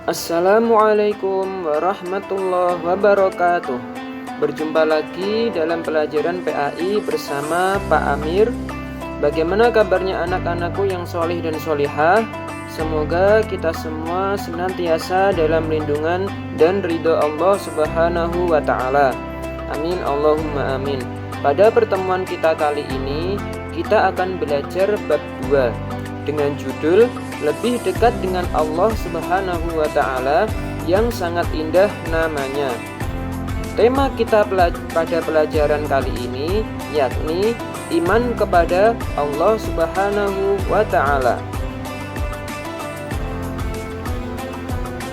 Assalamualaikum warahmatullahi wabarakatuh. Berjumpa lagi dalam pelajaran PAI bersama Pak Amir. Bagaimana kabarnya anak-anakku yang solih dan solihah? Semoga kita semua senantiasa dalam lindungan dan ridho Allah Subhanahu wa Ta'ala. Amin Allahumma amin. Pada pertemuan kita kali ini, kita akan belajar bab 2 dengan judul Lebih Dekat dengan Allah Subhanahu wa Ta'ala, yang sangat indah namanya. Tema kita pada pelajaran kali ini yakni iman kepada Allah Subhanahu wa Ta'ala.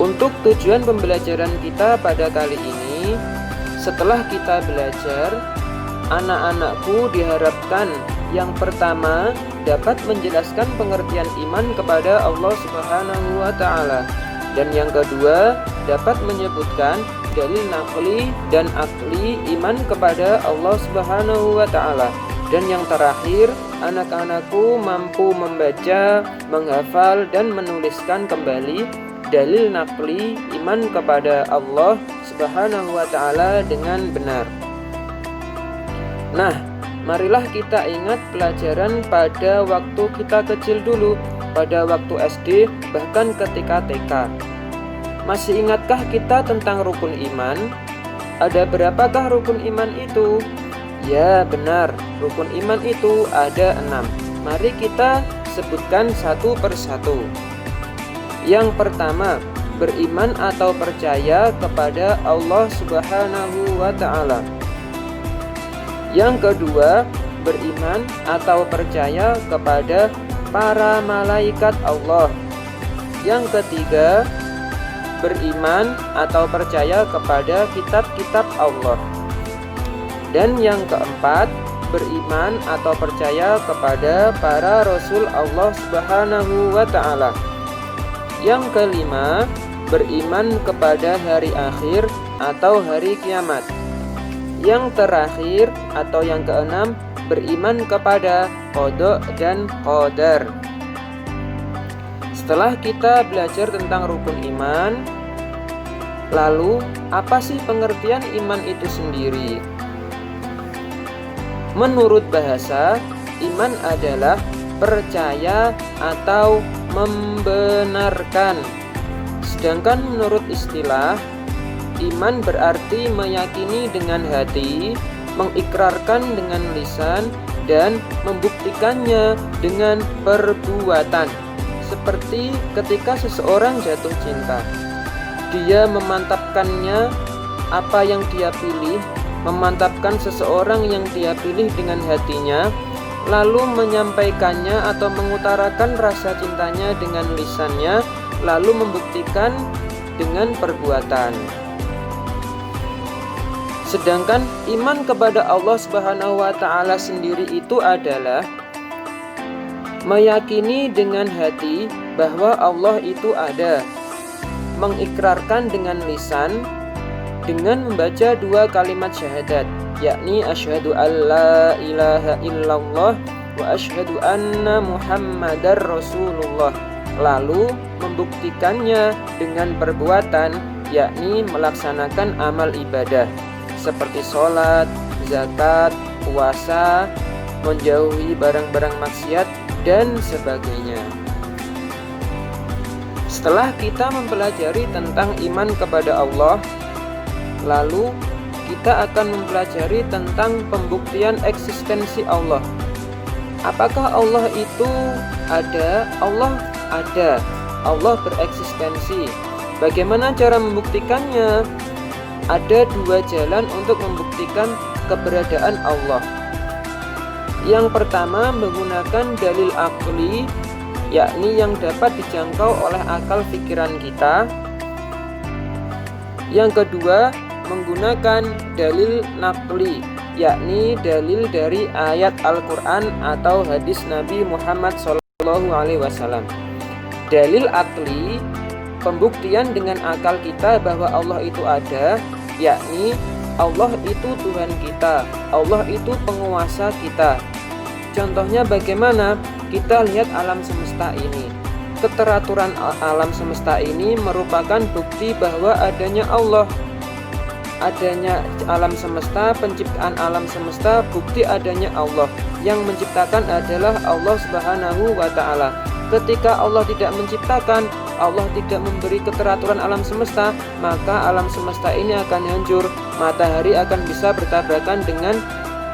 Untuk tujuan pembelajaran kita pada kali ini, setelah kita belajar, anak-anakku diharapkan yang pertama dapat menjelaskan pengertian iman kepada Allah Subhanahu wa Ta'ala, dan yang kedua dapat menyebutkan dalil naqli dan akli iman kepada Allah Subhanahu wa Ta'ala, dan yang terakhir anak-anakku mampu membaca, menghafal dan menuliskan kembali dalil naqli iman kepada Allah Subhanahu wa Ta'ala dengan benar. Nah, marilah kita ingat pelajaran pada waktu kita kecil dulu, pada waktu SD, bahkan ketika TK. Masih ingatkah kita tentang rukun iman? Ada berapakah rukun iman itu? Ya, benar, rukun iman itu ada 6. Mari kita sebutkan satu persatu. Yang pertama, beriman atau percaya kepada Allah Subhanahu wa Ta'ala. Yang kedua, beriman atau percaya kepada para malaikat Allah. Yang ketiga, beriman atau percaya kepada kitab-kitab Allah. Dan yang keempat, beriman atau percaya kepada para rasul Allah Subhanahu wa Ta'ala. Yang kelima, beriman kepada hari akhir atau hari kiamat. Yang terakhir atau yang keenam, beriman kepada qada dan qadar. Setelah kita belajar tentang rukun iman, lalu apa sih pengertian iman itu sendiri? Menurut bahasa, iman adalah percaya atau membenarkan. Sedangkan menurut istilah, iman berarti meyakini dengan hati, mengikrarkan dengan lisan, dan membuktikannya dengan perbuatan. Seperti ketika seseorang jatuh cinta, dia memantapkannya apa yang dia pilih, memantapkan seseorang yang dia pilih dengan hatinya, lalu menyampaikannya atau mengutarakan rasa cintanya dengan lisannya, lalu membuktikan dengan perbuatan. Sedangkan iman kepada Allah Subhanahu wa Ta'ala sendiri itu adalah meyakini dengan hati bahwa Allah itu ada, mengikrarkan dengan lisan dengan membaca 2 kalimat syahadat, yakni asyhadu alla ilaha illallah wa asyhadu anna muhammadar rasulullah, lalu membuktikannya dengan perbuatan, yakni melaksanakan amal ibadah seperti sholat, zakat, puasa, menjauhi barang-barang maksiat, dan sebagainya. Setelah kita mempelajari tentang iman kepada Allah, lalu kita akan mempelajari tentang pembuktian eksistensi Allah. Apakah Allah itu ada? Allah ada. Allah bereksistensi. Bagaimana cara membuktikannya? Ada 2 jalan untuk membuktikan keberadaan Allah. Yang pertama, menggunakan dalil akli, yakni yang dapat dijangkau oleh akal pikiran kita. Yang kedua, menggunakan dalil naqli, yakni dalil dari ayat Al-Quran atau hadis Nabi Muhammad SAW. Dalil akli, pembuktian dengan akal kita bahwa Allah itu ada, yakni Allah itu Tuhan kita, Allah itu penguasa kita. Contohnya bagaimana? Kita lihat alam semesta ini. keteraturan alam semesta ini merupakan bukti bahwa adanya Allah. Adanya alam semesta, penciptaan alam semesta, bukti adanya Allah. Yang menciptakan adalah Allah Subhanahu wa Ta'ala. Ketika Allah tidak menciptakan, Allah tidak memberi keteraturan alam semesta, maka alam semesta ini akan hancur. Matahari akan bisa bertabrakan dengan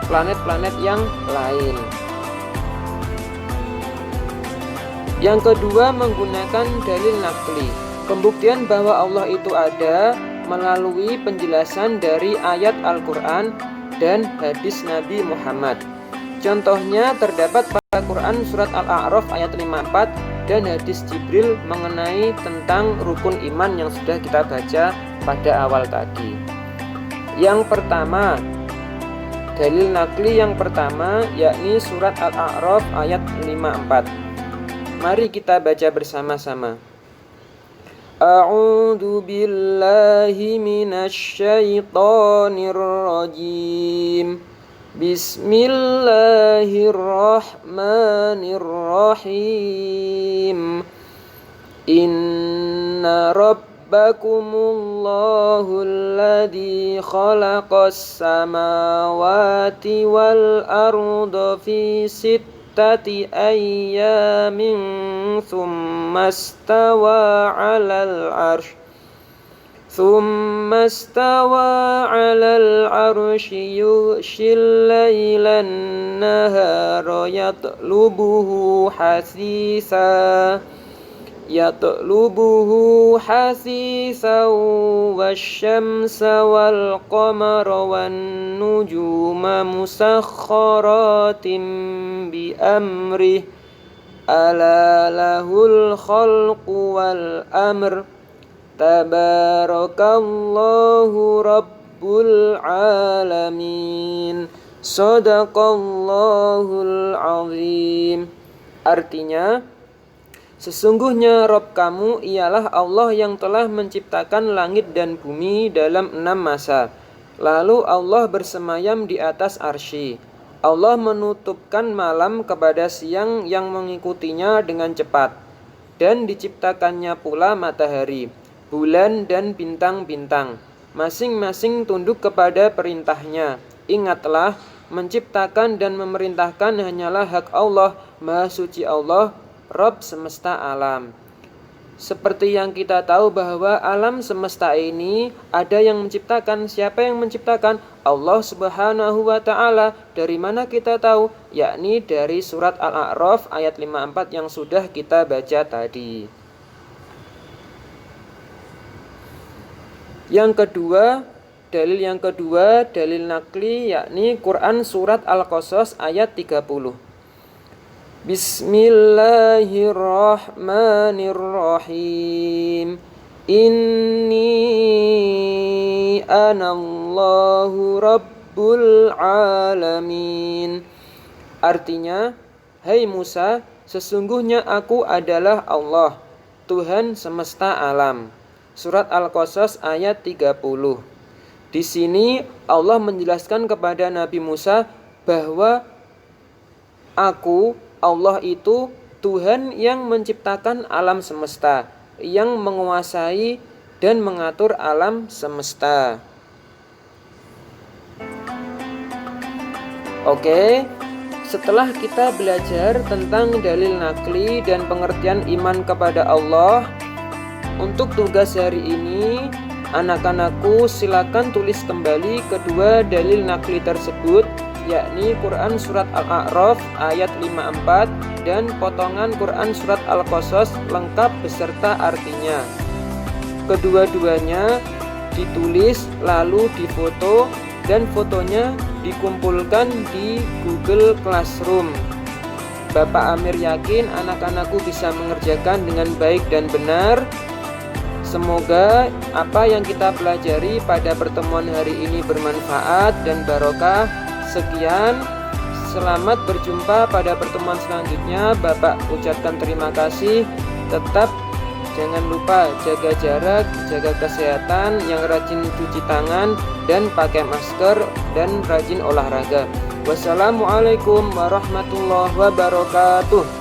planet-planet yang lain. Yang kedua, menggunakan dalil nakli. Pembuktian bahwa Allah itu ada melalui penjelasan dari ayat Al-Quran dan hadis Nabi Muhammad. Contohnya terdapat pada Quran surat Al-A'raf ayat 54 dan hadis Jibril mengenai tentang rukun iman yang sudah kita baca pada awal tadi. Yang pertama, dalil nakli yang pertama yakni surat Al-A'raf ayat 54. Mari kita baca bersama-sama. A'udzu billahi minasy syaithanir rajim. Bismillahirrahmanirrahim. Inna rabbakumullahu alladzi khalaqas samawati wal arda fi sittati ayyamin thumma istawa 'alal 'arsy yughshil laila an-nahara yatlubuhu hasisa wasyamsa wal qamara wan nujuma musakhkharatin bi amrih ala lahul khalqu wal amr tabarakallahu rabbul alamin. Shadaqallahul azim. Artinya, sesungguhnya Rabb kamu ialah Allah yang telah menciptakan langit dan bumi dalam 6 masa. Lalu Allah bersemayam di atas arsy. Allah menutupkan malam kepada siang yang mengikutinya dengan cepat. Dan diciptakannya pula matahari, bulan dan bintang-bintang. Masing-masing tunduk kepada perintahnya. Ingatlah, menciptakan dan memerintahkan hanyalah hak Allah, Maha Suci Allah, Rabb semesta alam. Seperti yang kita tahu bahwa alam semesta ini ada yang menciptakan. Siapa yang menciptakan? Allah Subhanahu wa Ta'ala. Dari mana kita tahu? Yakni dari surat Al-A'raf ayat 54 yang sudah kita baca tadi. Yang kedua, dalil nakli yakni Quran surat Al-Qasas ayat 30. Bismillahirrahmanirrahim. Inni anallahu rabbul alamin. Artinya, hai Musa, sesungguhnya aku adalah Allah, Tuhan semesta alam. Surat Al-Qasas ayat 30. Di sini Allah menjelaskan kepada Nabi Musa bahwa aku, Allah itu Tuhan yang menciptakan alam semesta, yang menguasai dan mengatur alam semesta. Oke, setelah kita belajar tentang dalil nakli dan pengertian iman kepada Allah, untuk tugas hari ini, anak-anakku silakan tulis kembali kedua dalil nakli tersebut, yakni Quran surat Al-A'raf ayat 54 dan potongan Quran surat Al-Qasas lengkap beserta artinya. Kedua-duanya ditulis lalu difoto dan fotonya dikumpulkan di Google Classroom. Bapak Amir yakin anak-anakku bisa mengerjakan dengan baik dan benar. Semoga apa yang kita pelajari pada pertemuan hari ini bermanfaat dan barokah. Sekian, selamat berjumpa pada pertemuan selanjutnya. Bapak ucapkan terima kasih. Tetap jangan lupa jaga jarak, jaga kesehatan, yang rajin cuci tangan dan pakai masker dan rajin olahraga. Wassalamualaikum warahmatullahi wabarakatuh.